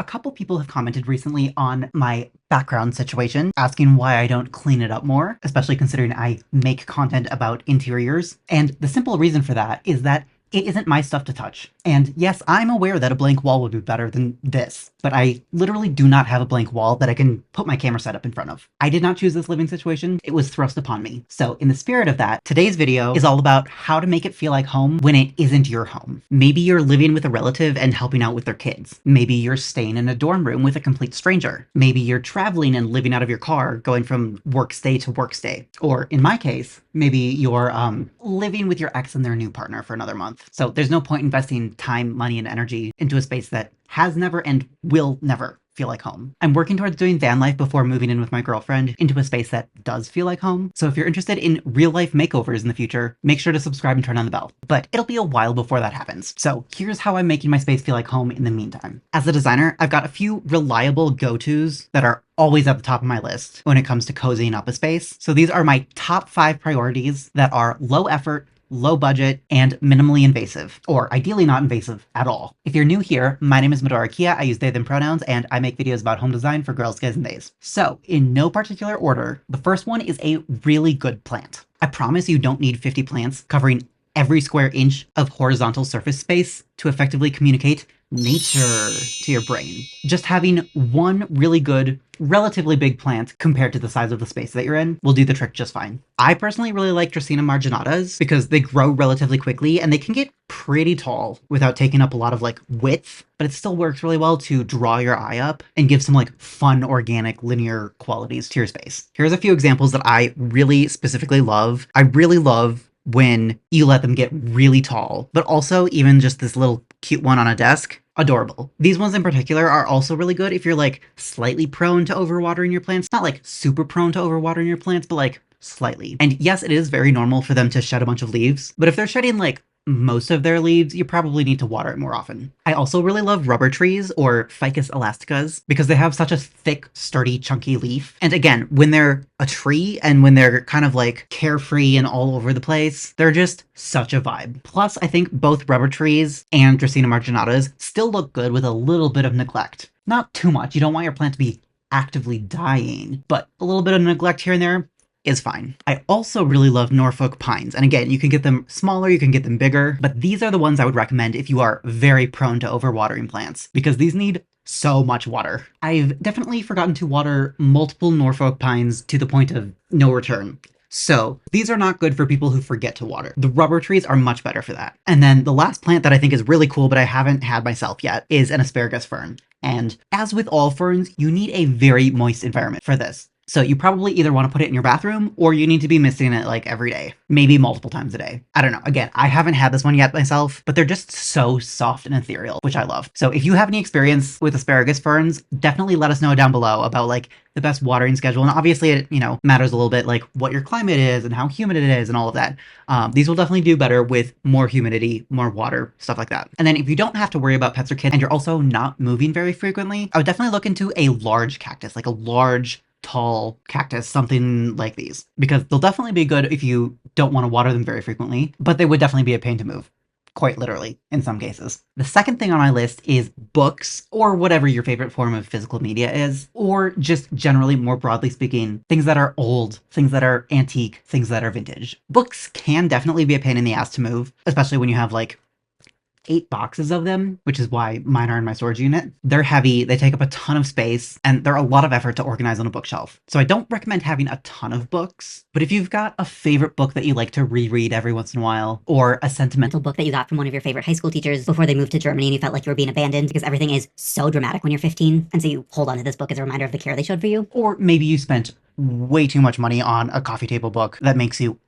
A couple people have commented recently on my background situation, asking why I don't clean it up more, especially considering I make content about interiors. And the simple reason for that is that it isn't my stuff to touch. And yes, I'm aware that a blank wall would be better than this, but I literally do not have a blank wall that I can put my camera setup in front of. I did not choose this living situation, it was thrust upon me. So in the spirit of that, today's video is all about how to make it feel like home when it isn't your home. Maybe you're living with a relative and helping out with their kids. Maybe you're staying in a dorm room with a complete stranger. Maybe you're traveling and living out of your car, going from work stay to work stay. Or in my case, maybe you're living with your ex and their new partner for another month. So there's no point investing time, money, and energy into a space that has never and will never feel like home. I'm working towards doing van life before moving in with my girlfriend into a space that does feel like home. So if you're interested in real life makeovers in the future, make sure to subscribe and turn on the bell. But it'll be a while before that happens. So here's how I'm making my space feel like home in the meantime. As a designer, I've got a few reliable go-tos that are always at the top of my list when it comes to cozying up a space. So these are my top 5 priorities that are low effort, low budget, and minimally invasive, or ideally not invasive at all. If you're new here, my name is Medora. I use they, them pronouns, and I make videos about home design for girls, guys, and theys. So, in no particular order, the first one is a really good plant. I promise you don't need 50 plants covering every square inch of horizontal surface space to effectively communicate nature to your brain. Just having one really good, relatively big plant compared to the size of the space that you're in will do the trick just fine. I personally really like Dracaena marginatas because they grow relatively quickly and they can get pretty tall without taking up a lot of width, but it still works really well to draw your eye up and give some fun, organic, linear qualities to your space. Here's a few examples that I really specifically love. I really love when you let them get really tall, but also even just this little cute one on a desk. Adorable. These ones in particular are also really good if you're slightly prone to overwatering your plants. Not super prone to overwatering your plants, but slightly. And yes, it is very normal for them to shed a bunch of leaves, but if they're shedding most of their leaves, you probably need to water it more often. I also really love rubber trees, or Ficus elasticas, because they have such a thick, sturdy, chunky leaf. And again, when they're a tree and when they're kind of carefree and all over the place, they're just such a vibe. Plus, I think both rubber trees and Dracaena marginatas still look good with a little bit of neglect. Not too much. You don't want your plant to be actively dying, but a little bit of neglect here and there is fine. I also really love Norfolk pines. And again, you can get them smaller, you can get them bigger, but these are the ones I would recommend if you are very prone to overwatering plants, because these need so much water. I've definitely forgotten to water multiple Norfolk pines to the point of no return. So these are not good for people who forget to water. The rubber trees are much better for that. And then the last plant that I think is really cool, but I haven't had myself yet, is an asparagus fern. And as with all ferns, you need a very moist environment for this. So you probably either want to put it in your bathroom or you need to be misting it every day, maybe multiple times a day. I don't know. Again, I haven't had this one yet myself, but they're just so soft and ethereal, which I love. So if you have any experience with asparagus ferns, definitely let us know down below about the best watering schedule. And obviously it, matters a little bit what your climate is and how humid it is and all of that. These will definitely do better with more humidity, more water, stuff like that. And then if you don't have to worry about pets or kids and you're also not moving very frequently, I would definitely look into a large cactus, a large tall cactus, something like these, because they'll definitely be good if you don't want to water them very frequently, but they would definitely be a pain to move, quite literally in some cases. The second thing on my list is books, or whatever your favorite form of physical media is, or just generally, more broadly speaking, things that are old, things that are antique, things that are vintage. Books can definitely be a pain in the ass to move, especially when you have 8 boxes of them, which is why mine are in my storage unit. They're heavy, they take up a ton of space, and they're a lot of effort to organize on a bookshelf. So I don't recommend having a ton of books, but if you've got a favorite book that you like to reread every once in a while, or a sentimental book Book that you got from one of your favorite high school teachers before they moved to Germany and you felt like you were being abandoned because everything is so dramatic when you're 15, and so you hold on to this book as a reminder of the care they showed for you. Or maybe you spent way too much money on a coffee table book that makes you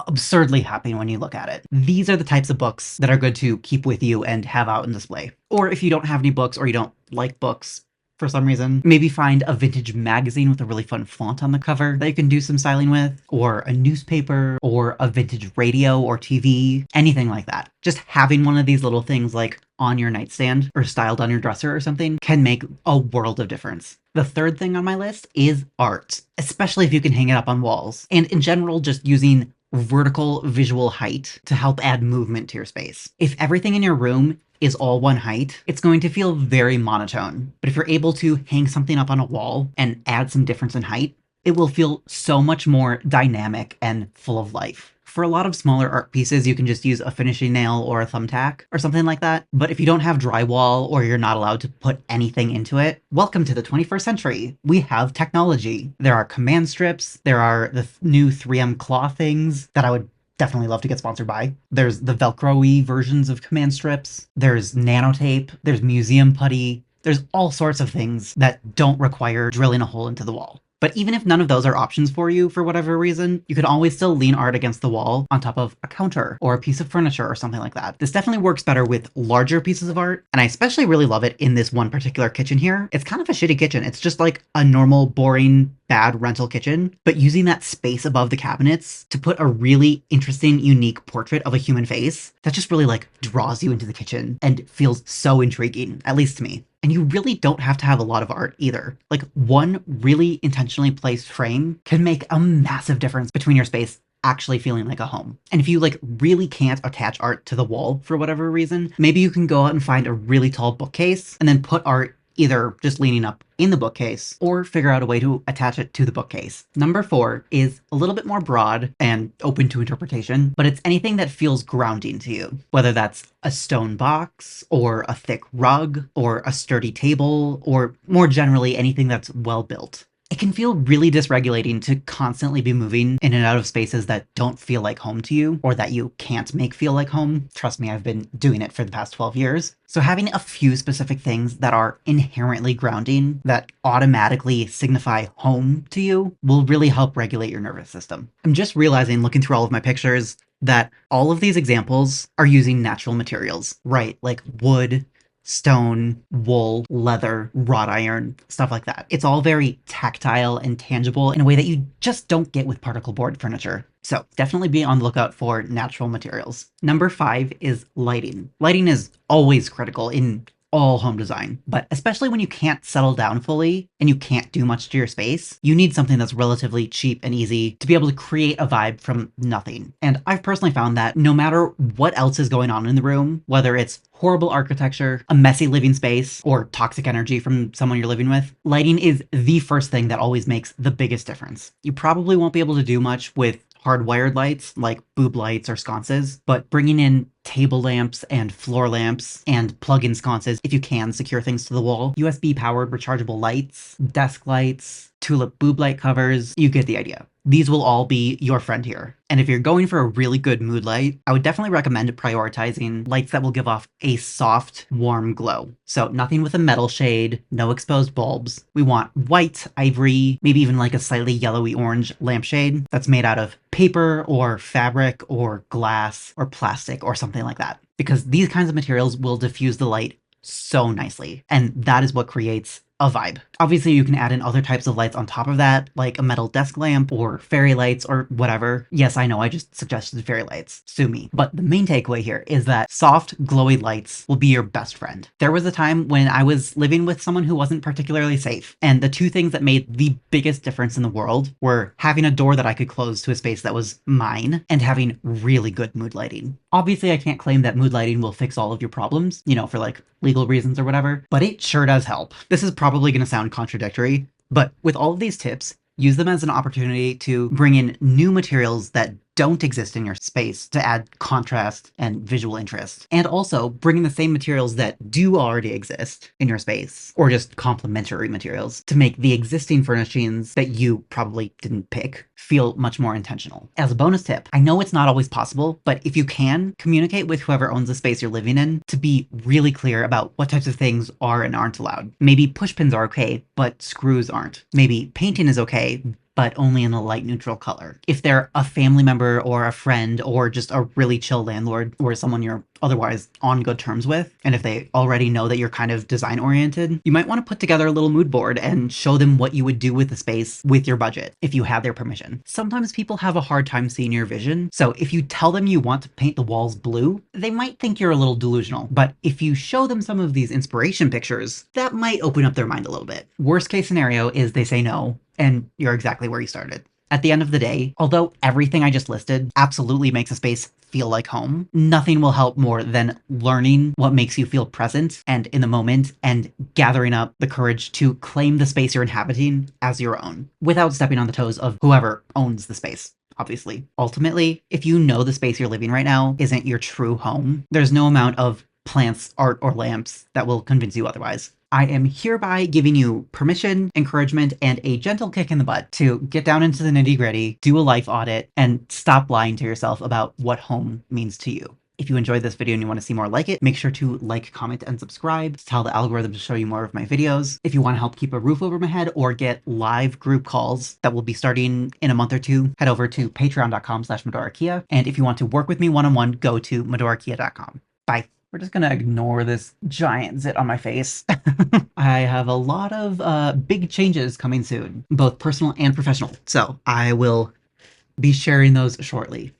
absurdly happy when you look at it. These are the types of books that are good to keep with you and have out in display. Or if you don't have any books or you don't like books for some reason, maybe find a vintage magazine with a really fun font on the cover that you can do some styling with, or a newspaper, or a vintage radio or TV, anything like that. Just having one of these little things on your nightstand or styled on your dresser or something can make a world of difference. The third thing on my list is art, especially if you can hang it up on walls. And in general, just using vertical visual height to help add movement to your space. If everything in your room is all one height, it's going to feel very monotone. But if you're able to hang something up on a wall and add some difference in height, it will feel so much more dynamic and full of life. For a lot of smaller art pieces, you can just use a finishing nail or a thumbtack or something like that. But if you don't have drywall or you're not allowed to put anything into it, welcome to the 21st century. We have technology. There are command strips. There are the new 3M claw things that I would definitely love to get sponsored by. There's the Velcro-y versions of command strips. There's nanotape. There's museum putty. There's all sorts of things that don't require drilling a hole into the wall. But even if none of those are options for you for whatever reason, you could always still lean art against the wall on top of a counter or a piece of furniture or something like that. This definitely works better with larger pieces of art, and I especially really love it in this one particular kitchen here. It's kind of a shitty kitchen. It's just like a normal, boring, bad rental kitchen, but using that space above the cabinets to put a really interesting, unique portrait of a human face that just really like draws you into the kitchen and feels so intriguing, at least to me. And you really don't have to have a lot of art either. Like one really intentionally placed frame can make a massive difference between your space actually feeling like a home. And if you like really can't attach art to the wall for whatever reason, maybe you can go out and find a really tall bookcase and then put art either just leaning up in the bookcase or figure out a way to attach it to the bookcase. Number 4 is a little bit more broad and open to interpretation, but it's anything that feels grounding to you, whether that's a stone box or a thick rug or a sturdy table, or more generally anything that's well built. It can feel really dysregulating to constantly be moving in and out of spaces that don't feel like home to you or that you can't make feel like home. Trust me, I've been doing it for the past 12 years. So having a few specific things that are inherently grounding, that automatically signify home to you, will really help regulate your nervous system. I'm just realizing, looking through all of my pictures, that all of these examples are using natural materials, right? Like wood, stone, wool, leather, wrought iron, stuff like that. It's all very tactile and tangible in a way that you just don't get with particle board furniture. So definitely be on the lookout for natural materials. Number 5 is lighting. Lighting is always critical in all home design, but especially when you can't settle down fully and you can't do much to your space, you need something that's relatively cheap and easy to be able to create a vibe from nothing. And I've personally found that no matter what else is going on in the room, whether it's horrible architecture, a messy living space, or toxic energy from someone you're living with, lighting is the first thing that always makes the biggest difference. You probably won't be able to do much with hardwired lights like boob lights or sconces, but bringing in table lamps and floor lamps and plug-in sconces, if you can secure things to the wall, USB powered rechargeable lights, desk lights, tulip boob light covers, you get the idea. These will all be your friend here. And if you're going for a really good mood light, I would definitely recommend prioritizing lights that will give off a soft, warm glow. So nothing with a metal shade, no exposed bulbs. We want white, ivory, maybe even like a slightly yellowy orange lampshade that's made out of paper or fabric or glass or plastic or something like that. Because these kinds of materials will diffuse the light so nicely. And that is what creates a vibe. Obviously, you can add in other types of lights on top of that, like a metal desk lamp or fairy lights or whatever. Yes, I know, I just suggested fairy lights. Sue me. But the main takeaway here is that soft, glowy lights will be your best friend. There was a time when I was living with someone who wasn't particularly safe, and the two things that made the biggest difference in the world were having a door that I could close to a space that was mine and having really good mood lighting. Obviously, I can't claim that mood lighting will fix all of your problems, for like legal reasons or whatever, but it sure does help. This is probably going to sound contradictory, but with all of these tips, use them as an opportunity to bring in new materials that don't exist in your space to add contrast and visual interest. And also bringing the same materials that do already exist in your space, or just complementary materials, to make the existing furnishings that you probably didn't pick feel much more intentional. As a bonus tip, I know it's not always possible, but if you can, communicate with whoever owns the space you're living in to be really clear about what types of things are and aren't allowed. Maybe push pins are okay, but screws aren't. Maybe painting is okay, but only in a light neutral color. If they're a family member or a friend or just a really chill landlord or someone you're otherwise on good terms with, and if they already know that you're kind of design oriented, you might want to put together a little mood board and show them what you would do with the space with your budget, if you have their permission. Sometimes people have a hard time seeing your vision, so if you tell them you want to paint the walls blue, they might think you're a little delusional. But if you show them some of these inspiration pictures, that might open up their mind a little bit. Worst case scenario is they say no, and you're exactly where you started. At the end of the day, although everything I just listed absolutely makes a space feel like home, nothing will help more than learning what makes you feel present and in the moment and gathering up the courage to claim the space you're inhabiting as your own without stepping on the toes of whoever owns the space. Obviously. Ultimately, if you know the space you're living right now isn't your true home, there's no amount of plants, art, or lamps that will convince you otherwise. I am hereby giving you permission, encouragement, and a gentle kick in the butt to get down into the nitty gritty, do a life audit, and stop lying to yourself about what home means to you. If you enjoyed this video and you want to see more like it, make sure to like, comment, and subscribe to tell the algorithm to show you more of my videos. If you want to help keep a roof over my head or get live group calls that will be starting in a month or two, head over to patreon.com/medorakia. And if you want to work with me one-on-one, go to medorakia.com. Bye. We're just gonna ignore this giant zit on my face. I have a lot of big changes coming soon, both personal and professional. So I will be sharing those shortly.